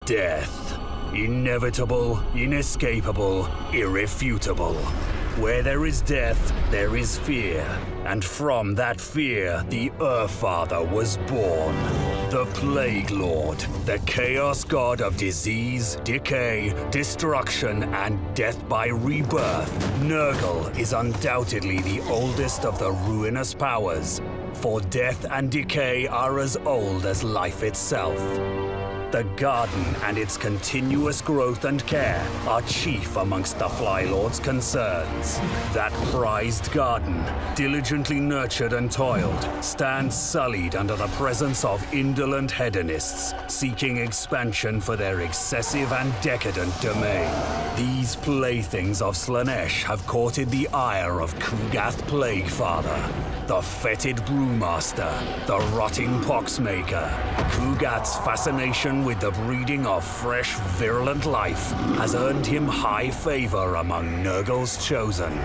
Death. Inevitable, inescapable, irrefutable. Where there is death, there is fear. And from that fear, the Father was born. The Plague Lord, the Chaos God of disease, decay, destruction, and death by rebirth. Nurgle is undoubtedly the oldest of the ruinous powers, for death and decay are as old as life itself. The garden and its continuous growth and care are chief amongst the Fly Lord's concerns. That prized garden, diligently nurtured and toiled, stands sullied under the presence of indolent hedonists, seeking expansion for their excessive and decadent domain. These playthings of Slaanesh have courted the ire of Kugath Plaguefather, the fetid brewmaster, the rotting poxmaker. Kugath's fascination with the breeding of fresh, virulent life has earned him high favor among Nurgle's chosen.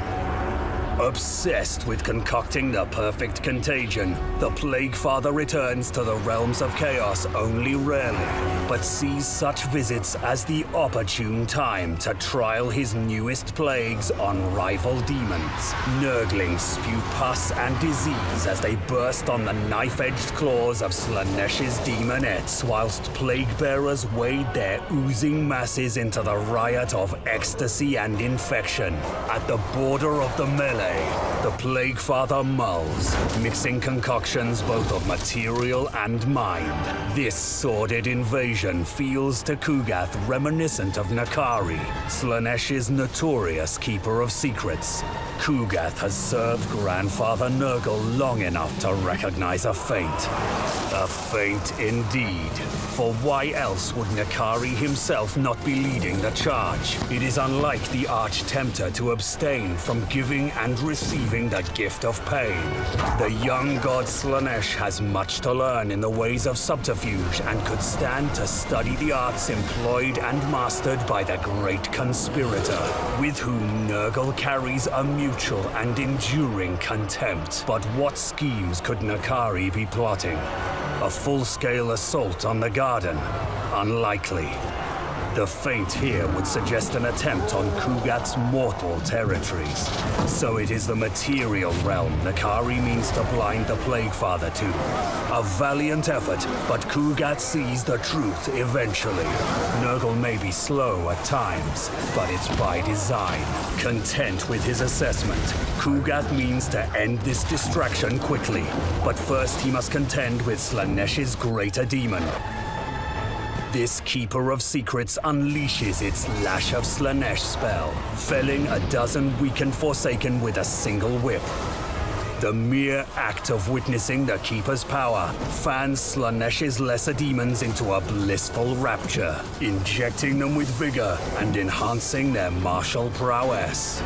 Obsessed with concocting the perfect contagion, the Plaguefather returns to the realms of chaos only rarely, but sees such visits as the opportune time to trial his newest plagues on rival demons. Nurglings spew pus and disease as they burst on the knife-edged claws of Slaanesh's demonettes, whilst plague-bearers wade their oozing masses into the riot of ecstasy and infection. At the border of the melee, the Plaguefather mulls, mixing concoctions both of material and mind. This sordid invasion feels to Kugath reminiscent of Nakari, Slaanesh's notorious keeper of secrets. Kugath has served Grandfather Nurgle long enough to recognize a feint. A feint indeed. For why else would Nakari himself not be leading the charge? It is unlike the Arch-Tempter to abstain from giving and receiving the gift of pain. The young god Slaanesh has much to learn in the ways of subterfuge and could stand to study the arts employed and mastered by the great conspirator, with whom Nurgle carries a mutual and enduring contempt. But what schemes could Nakari be plotting? A full-scale assault on the garden? Unlikely. The feint here would suggest an attempt on Kugath's mortal territories. So it is the material realm Nakari means to blind the Plaguefather to. A valiant effort, but Kugath sees the truth eventually. Nurgle may be slow at times, but it's by design. Content with his assessment, Kugath means to end this distraction quickly. But first he must contend with Slaanesh's greater demon. This Keeper of Secrets unleashes its Lash of Slaanesh spell, felling a dozen weakened Forsaken with a single whip. The mere act of witnessing the Keeper's power fans Slaanesh's lesser demons into a blissful rapture, injecting them with vigor and enhancing their martial prowess.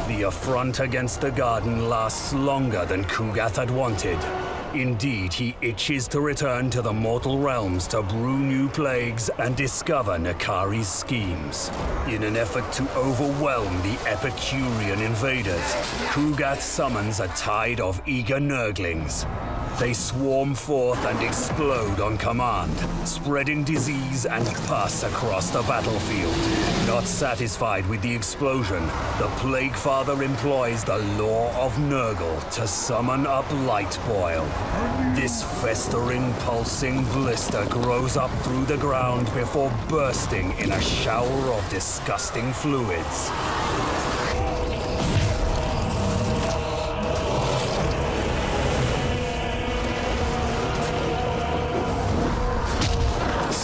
The affront against the garden lasts longer than Kugath had wanted. Indeed, he itches to return to the mortal realms to brew new plagues and discover Nakari's schemes. In an effort to overwhelm the Epicurean invaders, Kugath summons a tide of eager Nurglings. They swarm forth and explode on command, spreading disease and pus across the battlefield. Not satisfied with the explosion, the Plaguefather employs the law of Nurgle to summon up light boil. This festering, pulsing blister grows up through the ground before bursting in a shower of disgusting fluids.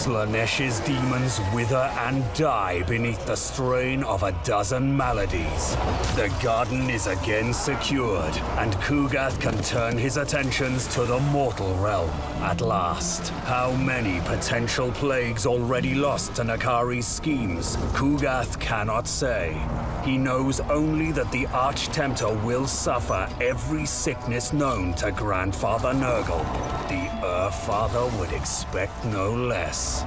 Slaanesh's demons wither and die beneath the strain of a dozen maladies. The garden is again secured, and Kugath can turn his attentions to the mortal realm at last. How many potential plagues already lost to Nakari's schemes, Kugath cannot say. He knows only that the Arch-Tempter will suffer every sickness known to Grandfather Nurgle. The Father would expect no less.